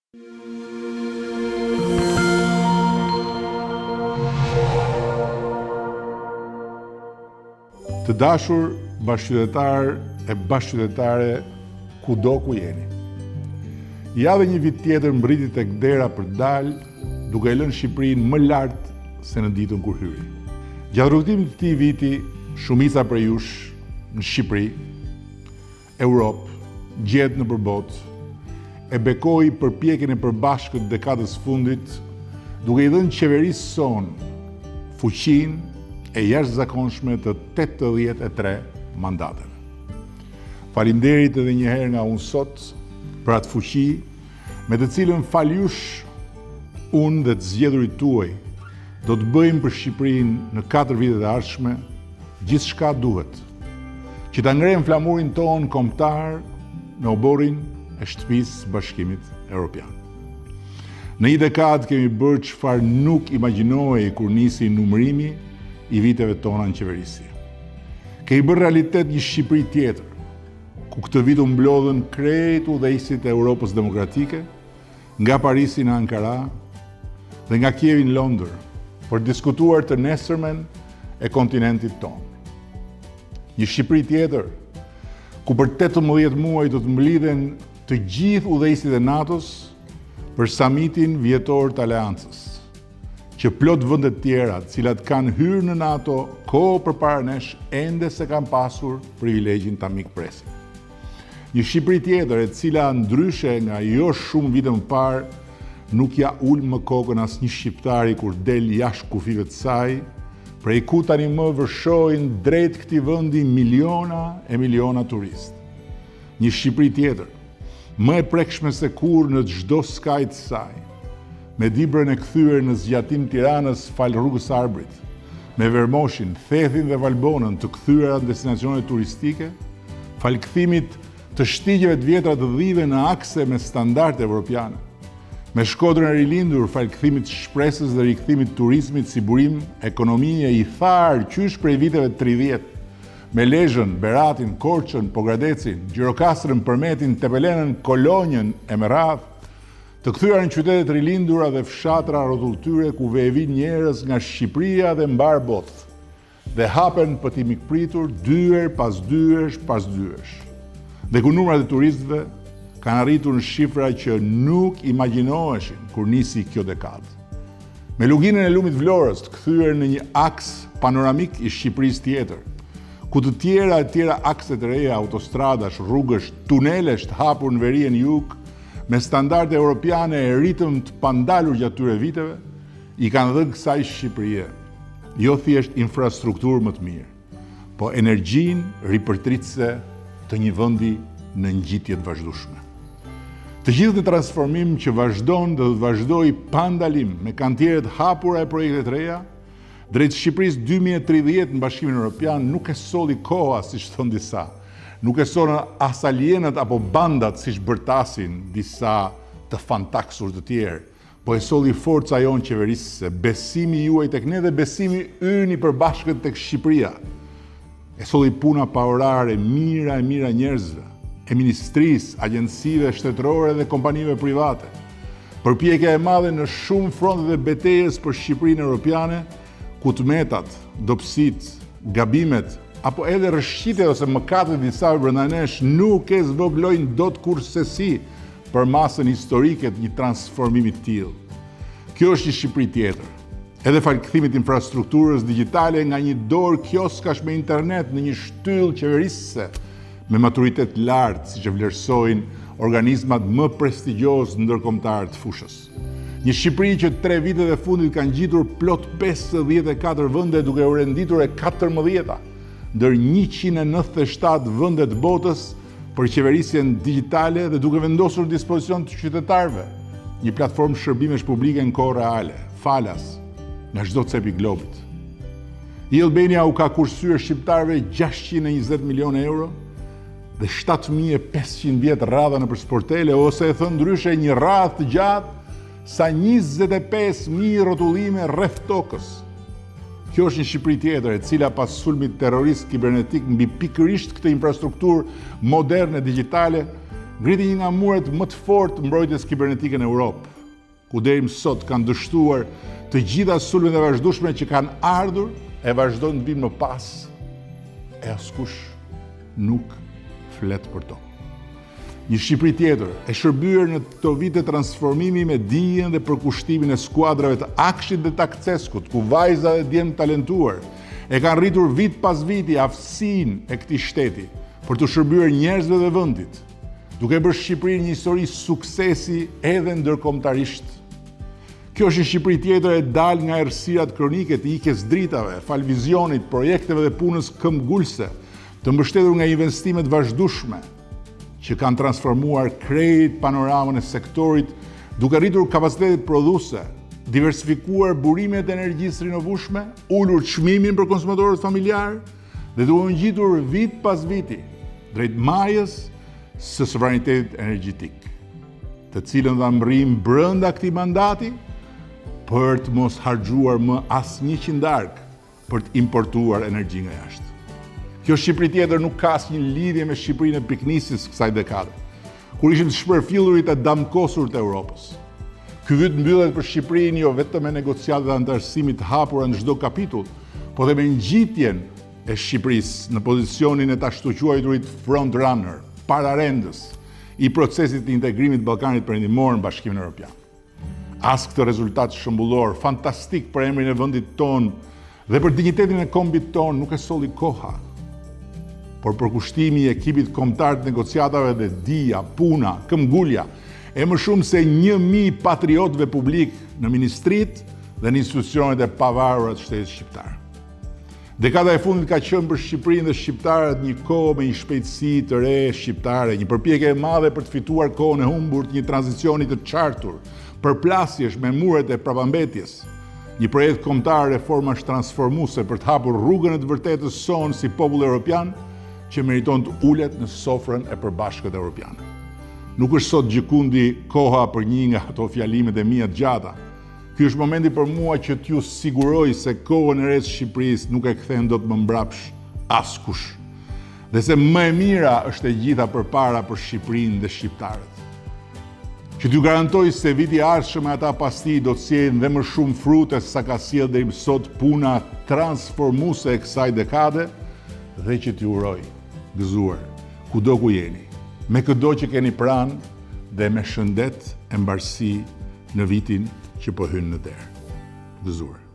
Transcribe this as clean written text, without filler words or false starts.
Të dashur bashkëqytetar e bashkëqytetare kudo ku jeni. Ja dhe një vit tjetër mbriti tek dera për dalë, duke lënë Shqipërinë më lart se në ditën kur hyri. Gjatë rrugtimit të këtij viti, shumica prej jush në Shqipëri, Europë, gjetë nëpër botë, e bekoi përpjekjen e përbashkët dekadës fundit, duke i dhënë qeverisë sonë fuqinë e jashtëzakonshme të 83 mandateve. Faleminderit edhe një herë nga unë sot për atë fuqi me të cilën faljush unë dhe të zgjedhurit tuaj do të bëjmë për Shqipërinë në 4 vitet e ardhshme gjithçka duhet që ta ngrejmë flamurin tonë kombëtar në oborrin e shtëpisë së Bashkimit Evropian. Në një dekadë kemi bërë çfarë nuk imagjinohej kur nisi numërimi i viteve tona në qeverisi. Kemi bërë realitet një Shqipëri tjetër, ku këtë vit u mblodhën krejt udhëheqësit e Europës Demokratike, nga Parisi në Ankara dhe nga Kievi në Londër, për diskutuar të nesërmen e kontinentit tonë. Një Shqipëri tjetër, ku për 18 muaj do të mblidhen të gjithë udhëheqësit e NATO-s për samitin vjetor të Aleancës, që plot vendet tjera, të cilat kanë hyrë në NATO kohë përpara nesh, ende se kanë pasur privilegjin ta mikpresin. Një Shqipëri tjetër, e cila ndryshe nga jo shumë vite më parë, nuk ja ul më kokën asnjë shqiptari kur del jashtë kufive të saj, prej ku tani më vërshojnë drejt këtij vendi miliona e miliona turistë. Një Shqipëri tjetër, më e prekshme se kur në çdo skaj të saj, me Dibrën e kthyer në zgjatim Tiranës fal rrugës Arbrit, me Vermoshin, Thethin dhe Valbonën të kthyer në destinacione turistike, fal kthimit të shtigjeve të vjetra të dhive në akse me standarde evropiane, me Shkodrën e rilindur fal kthimit të shpresës dhe rikthimit të turizmit si burim ekonomie i tharë qysh prej viteve 30, me Lezhën, Beratin, Korçën, Pogradecin, Gjirokastrën, Përmetin, Tepelenën, Kolonjën e me radhë, të kthyer në qytetet rilindura dhe fshatra rrotulltyre ku vejvin njerëz nga Shqipëria dhe mbar botë, dhe hapen për t'i mikpritur dyer pas dyersh pas dyersh, dhe ku numrat e turistëve kanë arritur në shifra që nuk imagjinoheshin kur nisi kjo dekadë. Me luginën e lumit Vlorës të kthyer në një aks panoramik i Shqipërisë tjetër, ku të tjera akse të reja, autostradash, rrugësh, tunelesh të hapur në veri e në jug, me standarde europiane e ritëm të pandalur gjatë tyre viteve, i kanë dhënë kësaj Shqipërie jo thjesht infrastrukturë më të mirë, po energjinë ripërtritëse të një vendi në ngjitje të vazhdueshme. Të gjithë në transformim që vazhdon dhe do të vazhdojë pa ndalim me kantieret hapura e projekte të reja, drejt Shqipërisë 2030 në Bashkimin Evropian nuk e solli koha, siç thon disa, nuk e solën as alienët apo bandat siç bërtasin disa të fantaksur të tjerë, po e solli forca jonë qeverisëse, besimi juaj tek ne dhe besimi ynë i përbashkët tek Shqipëria. E solli puna paorare mira njerëzve, e ministrisë, agjencive shtetërore dhe kompanive private. Përpjekja e madhe në shumë fronte dhe betejës për Shqipërinë Evropiane, ku tmetat, dobësitë, gabimet, apo edhe rrëshqitjet ose mëkatet e disave brenda nesh nuk e zvoglojnë dot kurrësi për masën historike të një transformimi të tillë. Kjo është një Shqipëri tjetër. Edhe fal kthimit infrastrukturës digjitale nga një dorë kioskash me internet në një shtyllë qeverisëse me maturitet lartë, siç e vlerësojnë organizmat më prestigjioz ndërkombëtar të fushës. Një Shqipëri që 3 vitet e fundit kanë ngjitur plot 54 vende duke u renditur e 14-a, ndër 197 vende të botës për qeverisjen digjitale dhe duke vendosur në dispozicion të qytetarëve një platformë shërbimesh publike në kohë reale, falas nga çdo cep i globit. E-Albania u ka kursyer shqiptarëve 620 milionë euro dhe 7500 vjet radha nëpër sportele, ose e thënë ndryshe një radhë të gjatë sa 25.000 rrotullime rreth tokës. Kjo është një Shqipëri tjetër, e cila pas sulmit terrorist kibernetik mbi pikërisht këtë infrastrukturë moderne digjitale ngriti një nga muret më të fortë mbrojtjes kibernetike në Europë, ku deri më sot kanë dështuar të gjitha sulmet e vazhdueshme që kanë ardhur e vazhdojnë të vinë më pas, e askush nuk flet për to. Një Shqipëri tjetër e shërbyer në këto vite transformimi me dijen dhe përkushtimin e skuadrave të Akshit dhe të Akceskut, ku vajza dhe djemë talentuar e kanë rritur vit pas viti aftësinë e këtij shteti për të shërbyer njerëzve dhe vendit, duke bërë Shqipërinë një histori suksesi edhe ndërkombëtarisht. Kjo është një Shqipëri tjetër e dalë nga errësirat kronike të ikjes dritave, fal vizionit, projekteve dhe punës këmbgulse, të mbështetur nga investimet vazhdueshme që kanë transformuar krejt panoramën e sektorit, duke rritur kapacitetet prodhuese, diversifikuar burimet e energjisë rinovueshme, ulur çmimin për konsumatorët familjar dhe duke ngjitur vit pas viti drejt marrjes së sovranitetit energjetik, të cilën dha mbrim brenda këtij mandati për të mos harxhuar më asnjë qindark për të importuar energji nga jashtë. Kjo Shqipëri tjetër nuk ka asnjë lidhje me Shqipërinë e piknisjes kësaj dekade, kur ishin të shpërfillurit e damkosur të Europës. Ky vit mbyllet për Shqipërinë jo vetëm me negociatat e antarësimit të hapura në çdo kapitull, por edhe me ngjitjen e Shqipërisë në pozicionin e ta shtuquajturit front runner, pararendës i procesit të integrimit të Ballkanit Perëndimor në Bashkimin Evropian. As këtë rezultat shëmbullor, fantastik për emrin e vendit ton dhe për dinjitetin e kombit ton nuk e solli koha, por përkushtimi i ekipit kombëtar të negociatave dhe dija, puna, këmbgulja e më shumë se 1000 patriotëve publik në ministrit dhe në institucionet e pavarura të shtetit shqiptar. Dekada e fundit ka qenë për Shqipërinë dhe shqiptarët një kohë me një shpejtësi të re shqiptare, një përpjekje e madhe për të fituar kohën e humbur të një tranzicioni të qartur, përplasjesh me muret e prapambetjes, një projekt kombëtar reformash transformuese për të hapur rrugën e të vërtetës sonë si popull evropian, që meriton të ulet në sofrën e përbashkët evropiane. Nuk është sot gjikundi koha për një nga ato fjalimet e mia të gjata. Ky është momenti për mua që t'ju siguroj se kohën e re të Shqipërisë nuk e kthen dot më mbrapsh askush. Dhe se më e mira është e gjitha përpara për Shqipërinë dhe shqiptarët. Që t'ju garantoj se viti i ardhshëm me ata pas tij do të sjellin dhe më shumë frute se sa ka sjellë deri më sot puna transformuese e kësaj dekade, dhe që t'ju uroj gëzuar, kudo ku jeni, me këdo që keni pranë dhe me shëndet e mbarësi në vitin që po hyn në derë. Gëzuar.